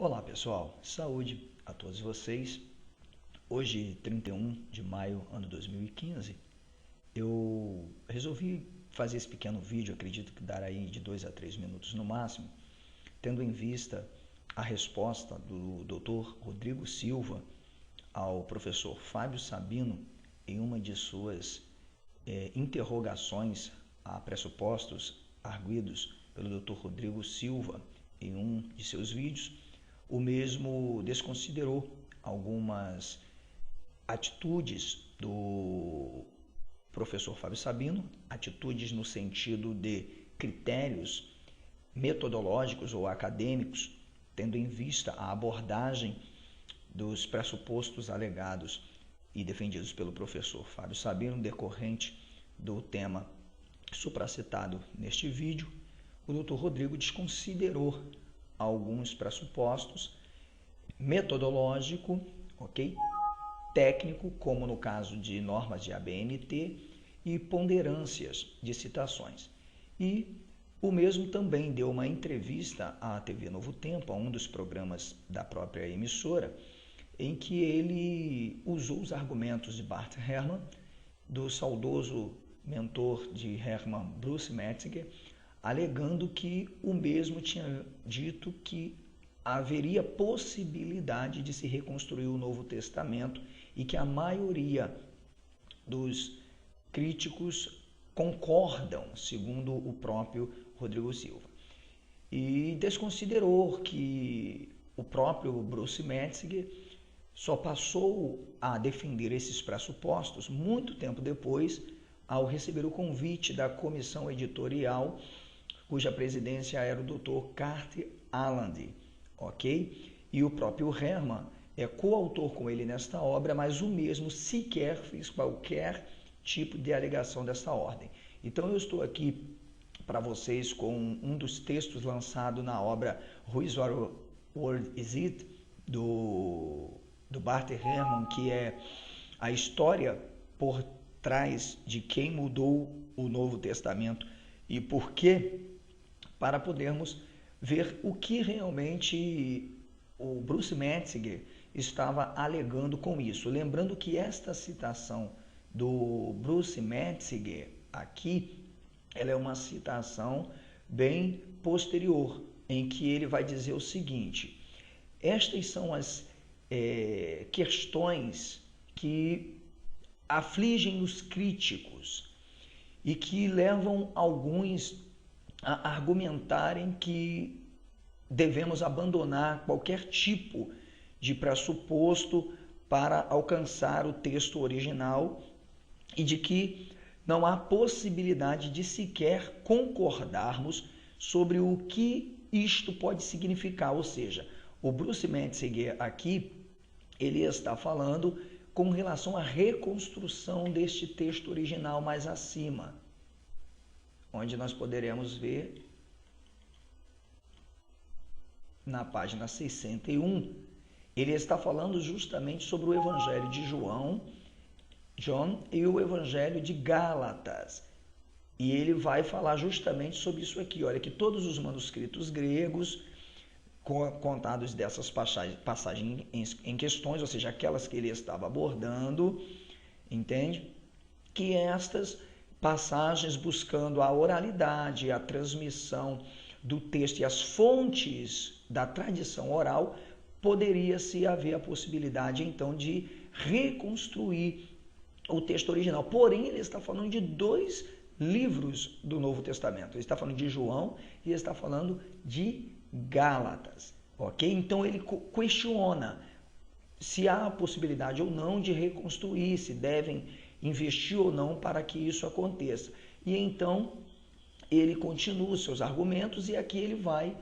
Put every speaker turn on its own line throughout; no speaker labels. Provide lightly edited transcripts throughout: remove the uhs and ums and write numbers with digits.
Olá pessoal, saúde a todos vocês. Hoje, 31 de maio, ano 2015, eu resolvi fazer esse pequeno vídeo, acredito que dará aí de 2 a 3 minutos no máximo, tendo em vista a resposta do Dr. Rodrigo Silva ao professor Fábio Sabino em uma de suas interrogações a pressupostos arguidos pelo Dr. Rodrigo Silva em um de seus vídeos. O mesmo desconsiderou algumas atitudes do professor Fábio Sabino, atitudes no sentido de critérios metodológicos ou acadêmicos, tendo em vista a abordagem dos pressupostos alegados e defendidos pelo professor Fábio Sabino, decorrente do tema supracitado neste vídeo. O Dr. Rodrigo desconsiderou alguns pressupostos metodológico, ok? Técnico, como no caso de normas de ABNT, e ponderâncias de citações. E o mesmo também deu uma entrevista à TV Novo Tempo, a um dos programas da própria emissora, em que ele usou os argumentos de Bart Ehrman, do saudoso mentor de Ehrman, Bruce Metzinger, alegando que o mesmo tinha dito que haveria possibilidade de se reconstruir o Novo Testamento e que a maioria dos críticos concordam, segundo o próprio Rodrigo Silva. E desconsiderou que o próprio Bruce Metzinger só passou a defender esses pressupostos muito tempo depois, ao receber o convite da comissão editorial, cuja presidência era o Dr. Carter Allende, ok? E o próprio Ehrman é coautor com ele nesta obra, mas o mesmo sequer fez qualquer tipo de alegação dessa ordem. Então eu estou aqui para vocês com um dos textos lançado na obra Whose Word Is It? do Bart Ehrman, que é a história por trás de quem mudou o Novo Testamento e por quê, para podermos ver o que realmente o Bruce Metzinger estava alegando com isso. Lembrando que esta citação do Bruce Metzinger aqui, ela é uma citação bem posterior, em que ele vai dizer o seguinte: estas são as questões que afligem os críticos e que levam alguns a argumentarem que devemos abandonar qualquer tipo de pressuposto para alcançar o texto original e de que não há possibilidade de sequer concordarmos sobre o que isto pode significar. Ou seja, o Bruce Metzinger aqui, ele está falando com relação à reconstrução deste texto original mais acima, onde nós poderemos ver na página 61, ele está falando justamente sobre o Evangelho de John e o Evangelho de Gálatas. E ele vai falar justamente sobre isso aqui. Olha, que todos os manuscritos gregos, contados dessas passagens em questões, ou seja, aquelas que ele estava abordando, entende? Que estas passagens buscando a oralidade, a transmissão do texto e as fontes da tradição oral, poderia-se haver a possibilidade, então, de reconstruir o texto original. Porém, ele está falando de dois livros do Novo Testamento. Ele está falando de João e ele está falando de Gálatas, ok? Então, ele questiona se há a possibilidade ou não de reconstruir, se devem investir ou não para que isso aconteça. E então ele continua os seus argumentos e aqui ele vai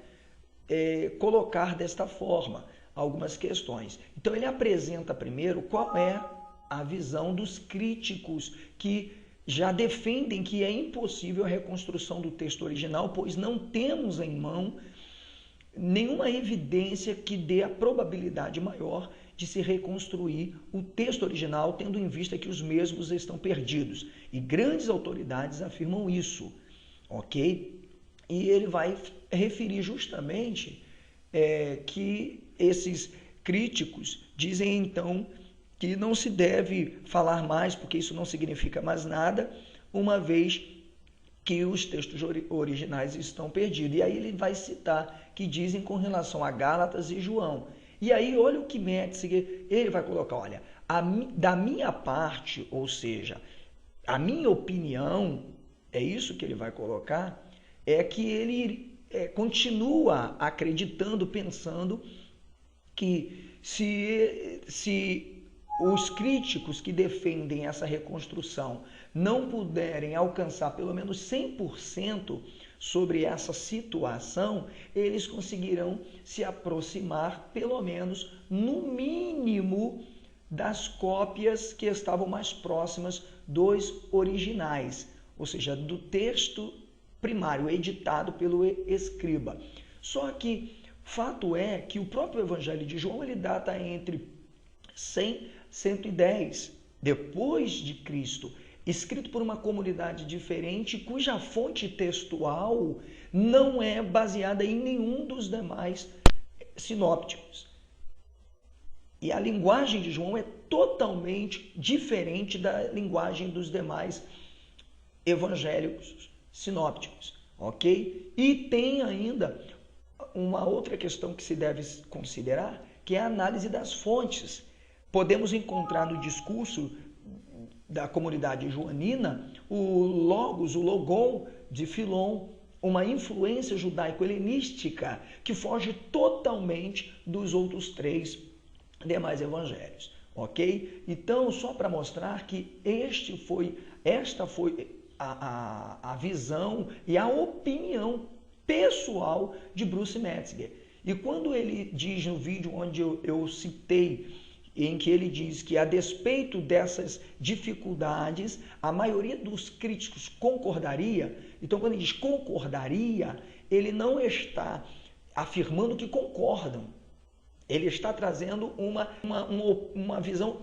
colocar desta forma algumas questões. Então ele apresenta primeiro qual é a visão dos críticos que já defendem que é impossível a reconstrução do texto original, pois não temos em mão nenhuma evidência que dê a probabilidade maior de se reconstruir o texto original, tendo em vista que os mesmos estão perdidos. E grandes autoridades afirmam isso, ok? E ele vai referir justamente que esses críticos dizem então que não se deve falar mais, porque isso não significa mais nada, uma vez que os textos originais estão perdidos. E aí ele vai citar que dizem com relação a Gálatas e João. E aí olha o que Metzger, ele vai colocar, olha, da minha parte, ou seja, a minha opinião, é isso que ele vai colocar, é que ele continua acreditando, pensando que se os críticos que defendem essa reconstrução não puderem alcançar pelo menos 100% sobre essa situação, eles conseguirão se aproximar, pelo menos, no mínimo, das cópias que estavam mais próximas dos originais, ou seja, do texto primário, editado pelo escriba. Só que fato é que o próprio Evangelho de João ele data entre 100 e 110 depois de Cristo, escrito por uma comunidade diferente, cuja fonte textual não é baseada em nenhum dos demais sinópticos. E a linguagem de João é totalmente diferente da linguagem dos demais evangélicos sinópticos, ok? E tem ainda uma outra questão que se deve considerar, que é a análise das fontes. Podemos encontrar no discurso da comunidade joanina o logos, o logon de Filon, uma influência judaico-helenística que foge totalmente dos outros três demais evangelhos, ok? Então, só para mostrar que esta foi a visão e a opinião pessoal de Bruce Metzger. E quando ele diz no vídeo onde eu citei, em que ele diz que, a despeito dessas dificuldades, a maioria dos críticos concordaria. Então, quando ele diz concordaria, ele não está afirmando que concordam. Ele está trazendo uma visão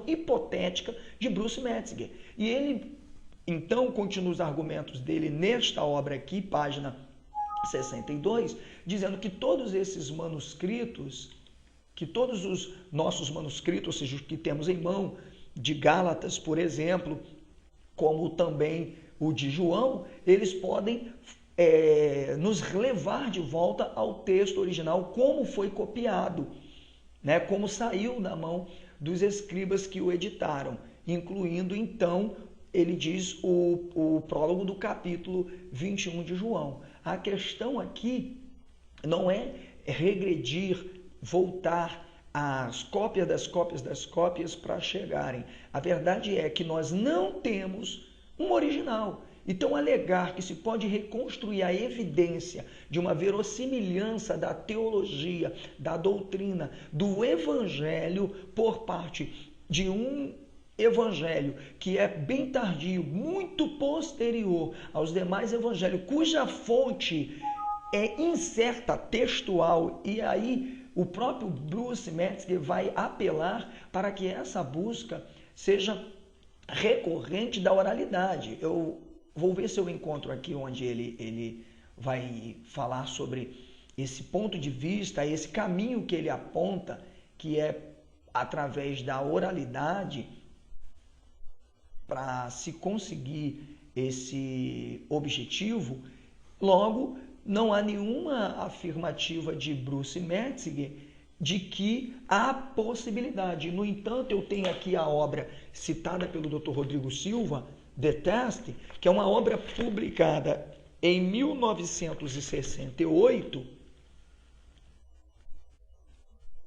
hipotética de Bruce Metzger. E ele, então, continua os argumentos dele nesta obra aqui, página 62, dizendo que todos esses manuscritos, que todos os nossos manuscritos, ou seja, os que temos em mão, de Gálatas, por exemplo, como também o de João, eles podem nos levar de volta ao texto original, como foi copiado, né? Como saiu da mão dos escribas que o editaram, incluindo, então, ele diz o prólogo do capítulo 21 de João. A questão aqui não é regredir, voltar às cópias das cópias das cópias para chegarem. A verdade é que nós não temos um original. Então, alegar que se pode reconstruir a evidência de uma verossimilhança da teologia, da doutrina, do evangelho por parte de um evangelho que é bem tardio, muito posterior aos demais evangelhos, cuja fonte é incerta, textual, e aí o próprio Bruce Metzger vai apelar para que essa busca seja recorrente da oralidade. Eu vou ver se eu encontro aqui onde ele vai falar sobre esse ponto de vista, esse caminho que ele aponta, que é através da oralidade, para se conseguir esse objetivo. Logo, não há nenhuma afirmativa de Bruce Metzger de que há possibilidade. No entanto, eu tenho aqui a obra citada pelo Dr. Rodrigo Silva, The Test, que é uma obra publicada em 1968,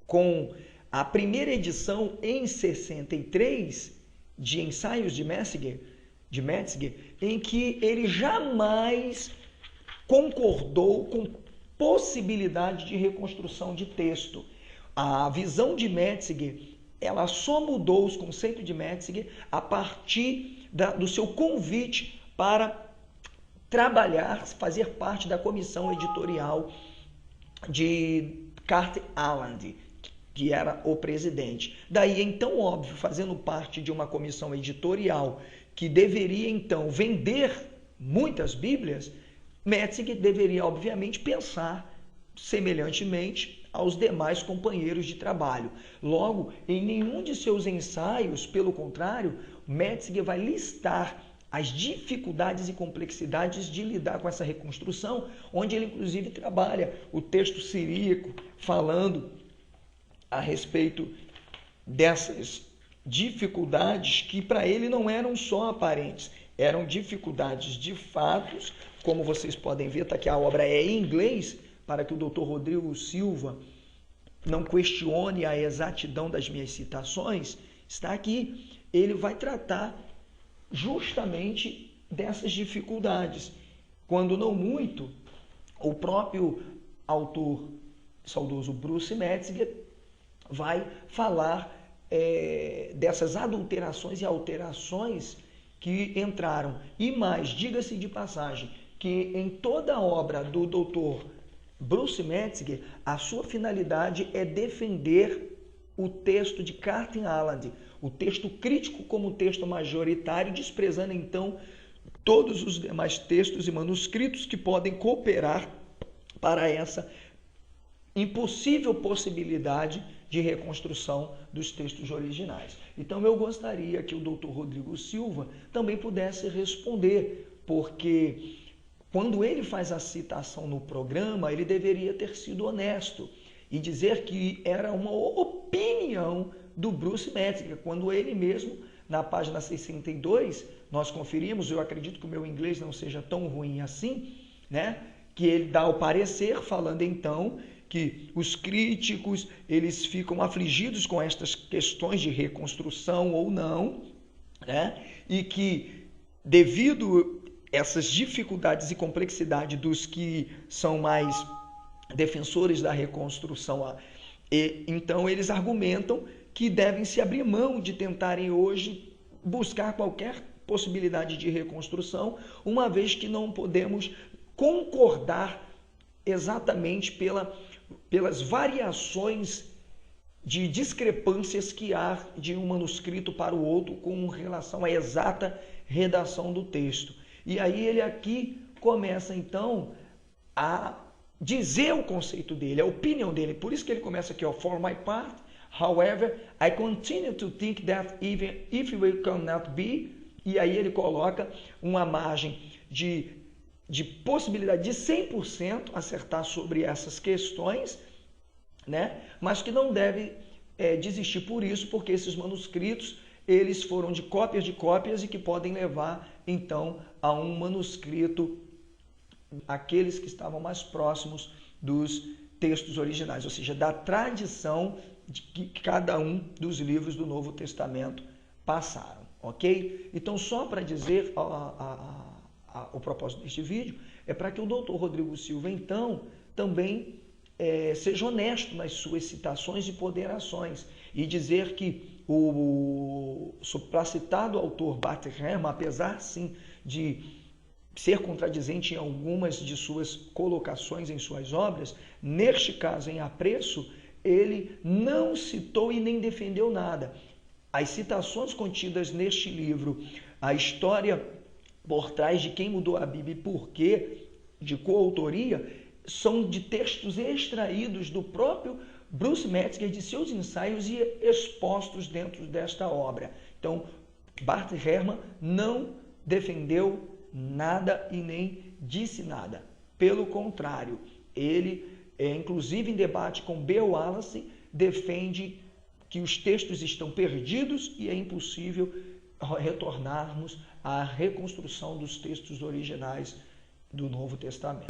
com a primeira edição em 63 de Ensaios de Metzger, em que ele jamais concordou com possibilidade de reconstrução de texto. A visão de Metzger, ela só mudou os conceitos de Metzger a partir do seu convite para trabalhar, fazer parte da comissão editorial de Carter Aland, que era o presidente. Daí, então, óbvio, fazendo parte de uma comissão editorial que deveria, então, vender muitas Bíblias, Metzger deveria, obviamente, pensar semelhantemente aos demais companheiros de trabalho. Logo, em nenhum de seus ensaios, pelo contrário, Metzinger vai listar as dificuldades e complexidades de lidar com essa reconstrução, onde ele inclusive trabalha o texto siríaco falando a respeito dessas dificuldades que para ele não eram só aparentes, eram dificuldades de fatos, como vocês podem ver, tá aqui a obra é em inglês, para que o Dr. Rodrigo Silva não questione a exatidão das minhas citações, está aqui. Ele vai tratar justamente dessas dificuldades. Quando não muito, o próprio autor saudoso Bruce Metzinger vai falar dessas adulterações e alterações que entraram. E mais, diga-se de passagem, que em toda a obra do Dr. Bruce Metzinger, a sua finalidade é defender o texto de Carten Alland, o texto crítico como texto majoritário, desprezando então todos os demais textos e manuscritos que podem cooperar para essa impossível possibilidade de reconstrução dos textos originais. Então eu gostaria que o Dr. Rodrigo Silva também pudesse responder, porque quando ele faz a citação no programa, ele deveria ter sido honesto e dizer que era uma opinião do Bruce Metzinger, quando ele mesmo, na página 62, nós conferimos, eu acredito que o meu inglês não seja tão ruim assim, né? Que ele dá o parecer falando então que os críticos, eles ficam afligidos com estas questões de reconstrução ou não, né? E que devido essas dificuldades e complexidade dos que são mais defensores da reconstrução, então eles argumentam que devem se abrir mão de tentarem hoje buscar qualquer possibilidade de reconstrução, uma vez que não podemos concordar exatamente pelas variações de discrepâncias que há de um manuscrito para o outro com relação à exata redação do texto. E aí ele aqui começa então a dizer o conceito dele, a opinião dele. Por isso que ele começa aqui, ó, for my part, however, I continue to think that even if we cannot be, e aí ele coloca uma margem de possibilidade de 100% acertar sobre essas questões, né? Mas que não deve desistir por isso, porque esses manuscritos eles foram de cópias e que podem levar então a um manuscrito, aqueles que estavam mais próximos dos textos originais, ou seja, da tradição de que cada um dos livros do Novo Testamento passaram, ok? Então, só para dizer o propósito deste vídeo, é para que o Dr. Rodrigo Silva, então, também seja honesto nas suas citações e ponderações e dizer que o supracitado autor Bart Ehrman, apesar, sim, de ser contradizente em algumas de suas colocações em suas obras, neste caso, em Apreço, ele não citou e nem defendeu nada. As citações contidas neste livro, a história por trás de quem mudou a Bíblia e por quê, de coautoria, são de textos extraídos do próprio Bruce Metzinger, de seus ensaios e expostos dentro desta obra. Então, Bart Ehrman não defendeu nada e nem disse nada. Pelo contrário, ele, inclusive em debate com B. Wallace, defende que os textos estão perdidos e é impossível retornarmos à reconstrução dos textos originais do Novo Testamento.